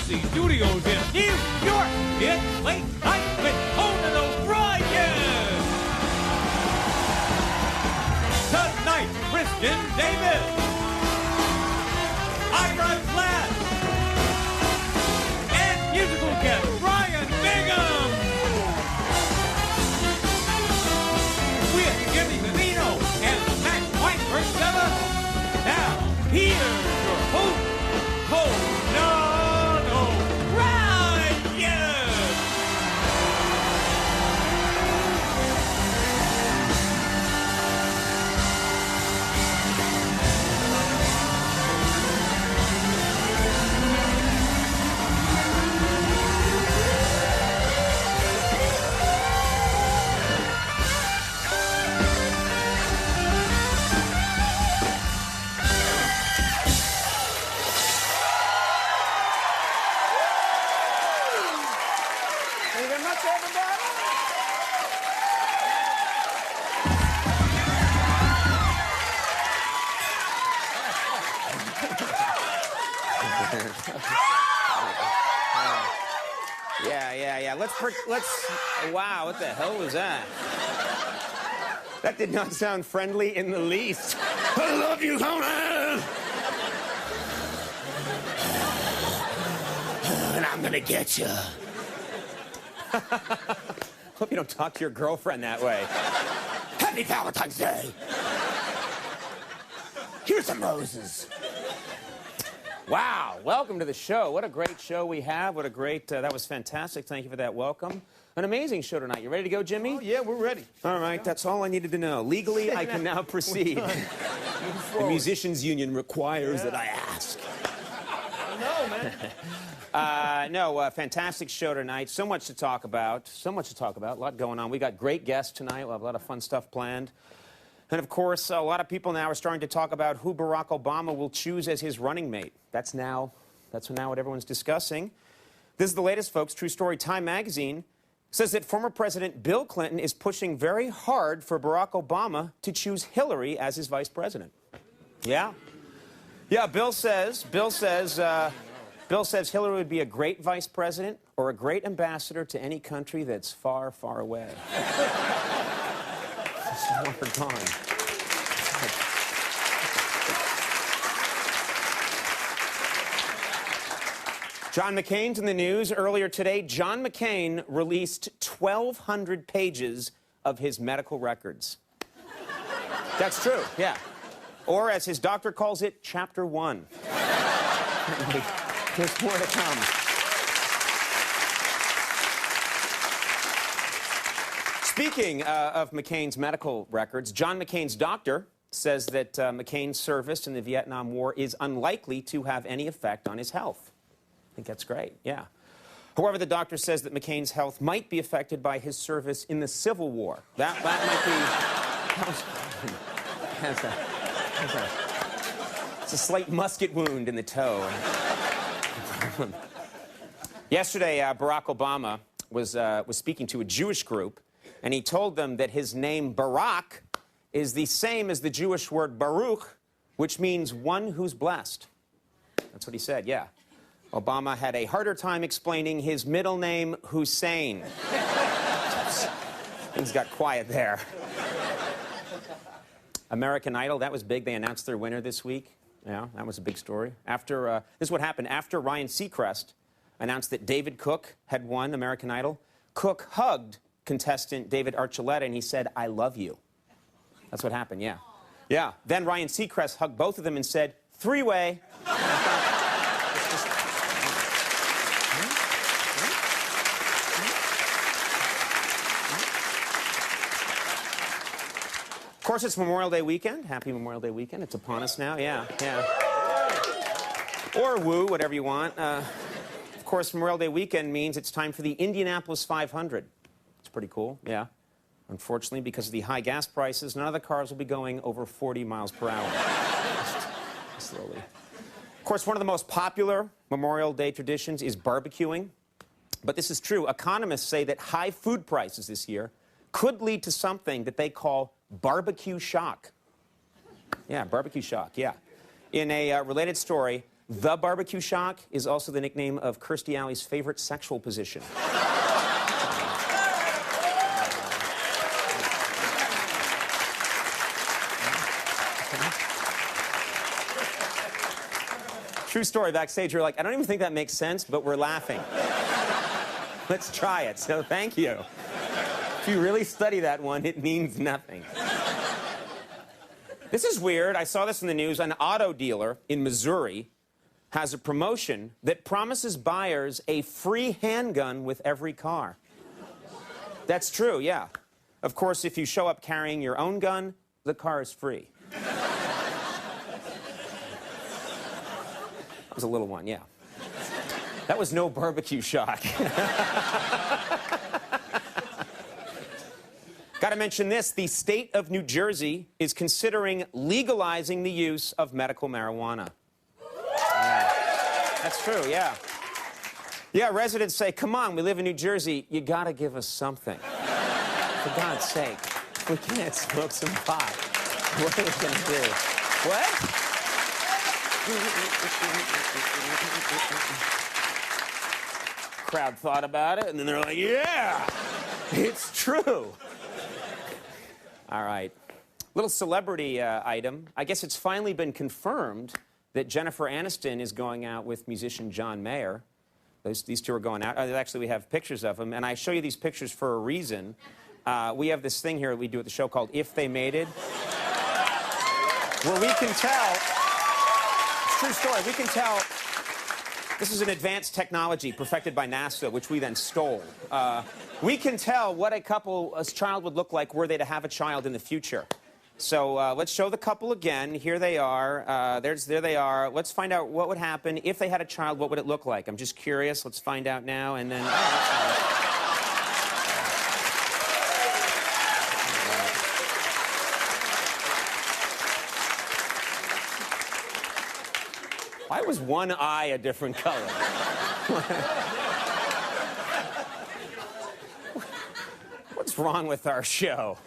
NBC Studios in New York. It's Late Night with Conan O'Brien. Tonight, Kristen Davis, Ira Glass, and musical guest Brian Bingham. With Jimmy Vivino and the Matt Weinberg Fella. Now, here's your host, Conan O'Brien. Thank you very much, everybody. Yeah. Let's. Wow, what the hell was that? That did not sound friendly in the least. I love you, Conan. And I'm gonna get you. Hope you don't talk to your girlfriend that way. Happy Valentine's Day. Here's some roses. Wow, welcome to the show. What a great show we have. What a great, that was fantastic. Thank you for that welcome. An amazing show tonight. You ready to go, Jimmy? Oh, yeah, we're ready. All right, that's all I needed to know. Legally, I can now proceed. The Musicians Union requires that I ask. No, man. Fantastic show tonight. So much to talk about. A lot going on. We got great guests tonight. We'll have a lot of fun stuff planned. And, of course, a lot of people now are starting to talk about who Barack Obama will choose as his running mate. That's now what everyone's discussing. This is the latest, folks. True story. Time magazine says that former President Bill Clinton is pushing very hard for Barack Obama to choose Hillary as his vice president. Yeah. Yeah, Bill says Hillary would be a great vice president or a great ambassador to any country that's far, far away. Far gone. John McCain's in the news. Earlier today, John McCain released 1,200 pages of his medical records. That's true, yeah. Or, as his doctor calls it, Chapter 1. There's more to come. Speaking of McCain's medical records, John McCain's doctor says that McCain's service in the Vietnam War is unlikely to have any effect on his health. I think that's great, yeah. However, the doctor says that McCain's health might be affected by his service in the Civil War. That might be... It's a slight musket wound in the toe. Yesterday, Barack Obama was speaking to a Jewish group, and he told them that his name Barack is the same as the Jewish word Baruch, which means one who's blessed. That's what he said, yeah. Obama had a harder time explaining his middle name, Hussein. Things got quiet there. American Idol, that was big. They announced their winner this week. Yeah, that was a big story. This is what happened. After Ryan Seacrest announced that David Cook had won American Idol, Cook hugged contestant David Archuleta, and he said, "I love you." That's what happened, yeah. Yeah. Then Ryan Seacrest hugged both of them and said, "Three-way." Of course, it's Memorial Day weekend. Happy Memorial Day weekend. It's upon us now. Yeah. Or woo, whatever you want. Of course, Memorial Day weekend means it's time for the Indianapolis 500. It's pretty cool, yeah. Unfortunately, because of the high gas prices, none of the cars will be going over 40 miles per hour. Slowly. Of course, one of the most popular Memorial Day traditions is barbecuing. But this is true. Economists say that high food prices this year could lead to something that they call barbecue shock. Yeah, barbecue shock, yeah. In a related story, The barbecue shock is also the nickname of Kirstie Alley's favorite sexual position. True story, backstage, we're like, I don't even think that makes sense, but we're laughing. Let's try it, so thank you. If you really study that one, it means nothing. This is weird. I saw this in the news. An auto dealer in Missouri has a promotion that promises buyers a free handgun with every car. That's true, yeah. Of course, if you show up carrying your own gun, the car is free. That was a little one, yeah. That was no barbecue shock. Gotta mention this, the state of New Jersey is considering legalizing the use of medical marijuana. Yeah. That's true, yeah. Yeah, residents say, come on, we live in New Jersey, you gotta give us something. For God's sake, we can't smoke some pot. What are we gonna do? What? Crowd thought about it, and then they're like, yeah, it's true. All right. Little celebrity item. I guess it's finally been confirmed that Jennifer Aniston is going out with musician John Mayer. These two are going out. Actually, we have pictures of them, and I show you these pictures for a reason. We have this thing here we do at the show called If They Mated, where we can tell... True story. We can tell this is an advanced technology perfected by NASA, which we then stole. We can tell what a child would look like were they to have a child in the future. So let's show the couple again. Here they are. There they are. Let's find out what would happen if they had a child. What would it look like? I'm just curious. Let's find out now. And then. Why was one eye a different color? What's wrong with our show?